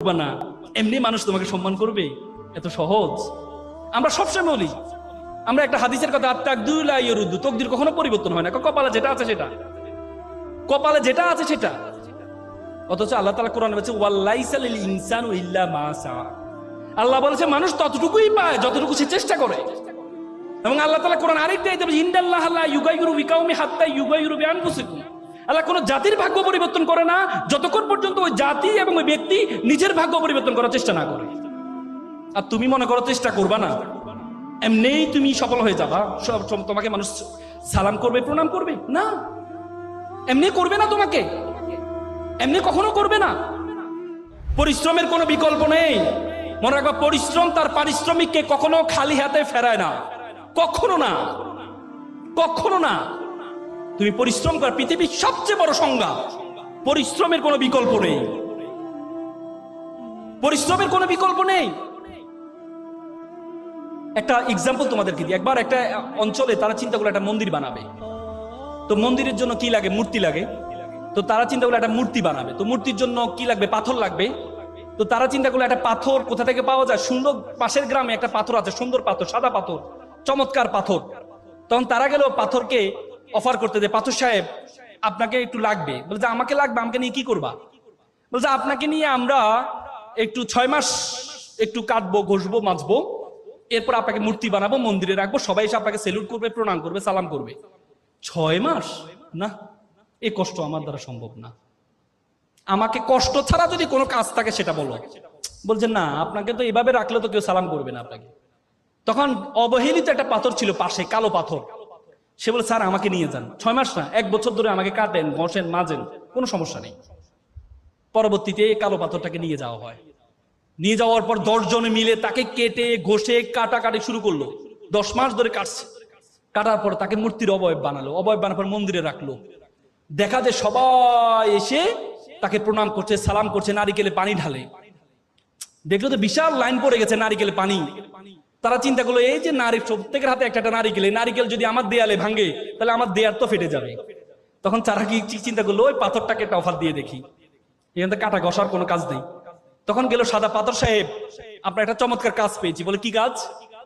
করবে না, এমনি মানুষ তোমাকে সম্মান করবে, এত সহজ? আমরা সবসময় বলি, আমরা একটা হাদিসের কথা, আত্তাকদুলা ইয়ারুদ্দু, তকদির কখনো পরিবর্তন হয় না, কপালে যেটা আছে সেটা, কপালে যেটা আছে সেটা। অথচ আল্লাহ তাআলা কোরআনে বলেছে ওয়ালাইসা লিল ইনসানু ইল্লা মা সা, আল্লাহ বলেছে মানুষ ততটুকুই পায় যতটুকু সে চেষ্টা করে। এবং আল্লাহ তাআলা কোরআন আরেকটা আয়াতে বলেছে ইন্নাল্লাহা লা ইউগাইয়িরু বিকাউমি হাত্তা ইউগাইয়িরু বিআনফুসিহিম, আল্লাহ কোন জাতির ভাগ্য পরিবর্তন করে না যতক্ষণ পর্যন্ত ওই জাতি এবং ওই ব্যক্তি নিজের ভাগ্য পরিবর্তন করার চেষ্টা না করে। আর তুমি মনে করো চেষ্টা করবা না, এমনিই তুমি সফল হয়ে যাবা, তোমাকে মানুষ সালাম করবে, প্রণাম করবে না, এমনি করবে না, তোমাকে এমনি কখনো করবে না। পরিশ্রমের কোনো বিকল্প নেই। মনে রাখবা, পরিশ্রম তার পারিশ্রমিককে কখনো খালি হাতে ফেরায় না, কখনো না, কখনো না। তুমি পরিশ্রম কর, পৃথিবীর সবচেয়ে বড় সংজ্ঞা, পরিশ্রমের কোনো বিকল্প নেই, পরিশ্রমের কোনো বিকল্প নেই। একটা এক্সাম্পল তোমাদেরকে দিই। একবার একটা অঞ্চলে তারা চিন্তা করলো একটা মন্দির বানাবে। তো মন্দিরের জন্য কি লাগে? মূর্তি লাগে। তো তারা চিন্তা করলো একটা মূর্তি বানাবে। তো মূর্তির জন্য কি লাগবে? পাথর লাগবে। তো তারা চিন্তা করলো একটা পাথর কোথা থেকে পাওয়া যায়? সুন্দর, পাশের গ্রামে একটা পাথর আছে, সুন্দর পাথর, সাদা পাথর, চমৎকার পাথর। তখন তারা গেল পাথরকে অফার করতে, যে পাথর সাহেব আপনাকে একটু লাগবে। বলছে আমাকে লাগবে, আমাকে নিয়ে কি করবা? বলছে আপনাকে নিয়ে আমরা একটু 6 মাস একটু কাটবো, ঘষবো, মাজবো, এরপর আপনাকে মূর্তি বানাবো, মন্দিরে রাখবো, সবাই এসে আপনাকে সেলুট করবে, প্রণাম করবে, সালাম করবে। 6 মাস? না, এই কষ্ট আমার দ্বারা সম্ভব না। আমাকে কষ্ট ছাড়া যদি কোনো কাজ থাকে সেটা বলো। বলছে না, আপনাকে তো এভাবে রাখলে তো কেউ সালাম করবে না আপনাকে। তখন অবহেলিত একটা পাথর ছিল পাশে, কালো পাথর। সে বলে স্যার আমাকে নিয়ে যান, 6 মাস না, 1 বছর ধরে আমাকে কাটেন, ঘষেন, মাজেন, কোনো সমস্যা নেই। পরবর্তীতে কালো পাথরটাকে নিয়ে যাওয়া হয়। নিয়ে যাওয়ার পর 10 জন মিলে তাকে কেটে ঘষে কাটাকাটি শুরু করলো। 10 মাস ধরে কাটছে। কাটার পর তাকে মূর্তির অবয়ব বানালো। অবয়ব বানানোর পর মন্দিরে রাখলো। দেখা যায় সবাই এসে তাকে প্রণাম করছে, সালাম করছে, নারিকেলে পানি ঢালে। দেখলো তো বিশাল লাইন পড়ে গেছে নারিকেলে পানি। তারা চিন্তা করলো এই যে নারী, প্রত্যেকের হাতে একটা একটা নারিকেল, এই নারিকেল যদি আমার দেয়ালে ভাঙে তাহলে আমার দেয়াল তো ফেটে যাবে। তখন তারা কি চিন্তা করলো, ওই পাথরটাকে একটা অফার দিয়ে দেখি, এখান থেকে কাটা ঘষার কোনো কাজ নেই। তখন গেল সাদা পাথর সাহেব, আপনার একটা চমৎকার কাজ পেয়েছি। বলে কি কাজ?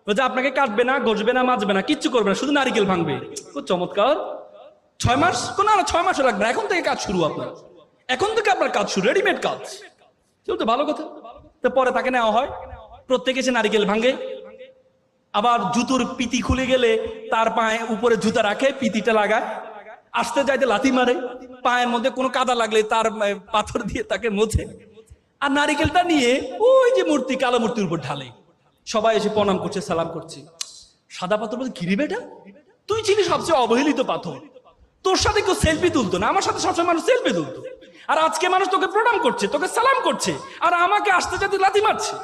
বলছে আপনাকে কাটবে না, ঘষবে না, মাজবে না, কিচ্ছু করবে না, শুধু নারিকেল ভাঙবে। খুব চমৎকার। 6 মাস? না, 6 মাসও লাগবে না, এখন থেকে কাজ শুরু আপনার, এখন থেকে আপনার কাজ শুরু, রেডিমেড কাজ। তো ভালো কথা। তো পরে তাকে নেওয়া হয়, প্রত্যেকে এসে নারিকেল ভাঙে। আবার জুতোর পিতি খুলে গেলে তার পায়ে উপরে জুতা রাখে, পিতিটা লাগায়, আসতে যাইতে লাথি মারে, পায়ের মধ্যে কোনো কাদা লাগলে তার পাথর দিয়ে তাকে মোছে, আর নারিকেলটা নিয়ে ওই যে মূর্তি, কালো মূর্তির উপর ঢালে। সবাই এসে প্রণাম করছে, সালাম করছে। সাদা পাথর বলছে কি রে বেটা, তুই ছিলি সবচেয়ে অবহেলিত পাথর, তোর সাথে কেউ সেলফি তুলতো না, আমার সাথে সবসময় মানুষ সেলফি তুলতো, আর আজকে মানুষ তোকে প্রণাম করছে, তোকে সালাম করছে, আর আমাকে আসতে যাতে লাথি মারছে।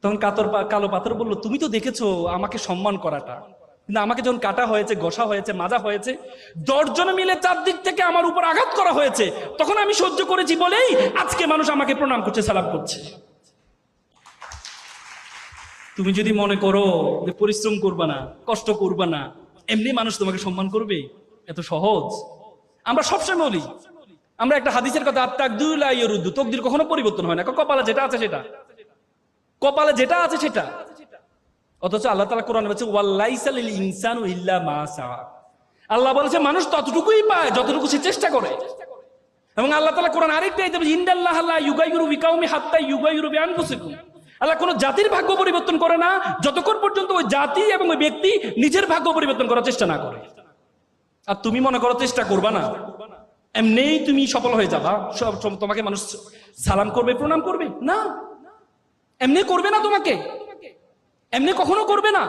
তখন কালো পাথর বললো তুমি তো দেখেছো আমাকে সম্মান করাটা, কিন্তু আমাকে যখন কাটা হয়েছে, ঘষা হয়েছে, মাজা হয়েছে, 10 জন মিলে 4 দিক থেকে আমার উপর আঘাত করা হয়েছে, তখন আমি সহ্য করেছি বলেই আজকে মানুষ আমাকে প্রণাম করছে, সালাম করছে। তুমি যদি মনে করো যে পরিশ্রম করবা না, কষ্ট করবা না, এমনি মানুষ তোমাকে সম্মান করবে, এত সহজ? আমরা সবসময় বলি, আমরা একটা হাদিসের কথা, আত্তাকদুলা ইয়ারুদ্দু, তকদির কখনো পরিবর্তন হয় না, কপালে যেটা আছে সেটা, কপালে যেটা আছে সেটা। অথচ আল্লাহ তাআলা কোরআনে বলেছে ওয়ালাইসা লিল ইনসানু ইল্লা মা সা, আল্লাহ বলেছে মানুষ ততটুকুই পায় যতটুকু সে চেষ্টা করে। এবং আল্লাহ তাআলা কোরআন আরেকটা আয়াতে বলেছে ইন্নাল্লাহা লা ইউগাইয়িরু বিকাউমি হাত্তা ইউগাইয়িরু বিআনফুসিহিম, আল্লাহ কোন জাতির ভাগ্য পরিবর্তন করে না যতক্ষণ পর্যন্ত ওই জাতি এবং ওই ব্যক্তি নিজের ভাগ্য পরিবর্তন করার চেষ্টা না করে। আর তুমি মনে করো চেষ্টা করবা না, এমনিই তুমি সফল হয়ে যাবা, তোমাকে মানুষ সালাম করবে, প্রণাম করবে না, এমনি করবে না, তোমাকে এমনি কখনো করবে না।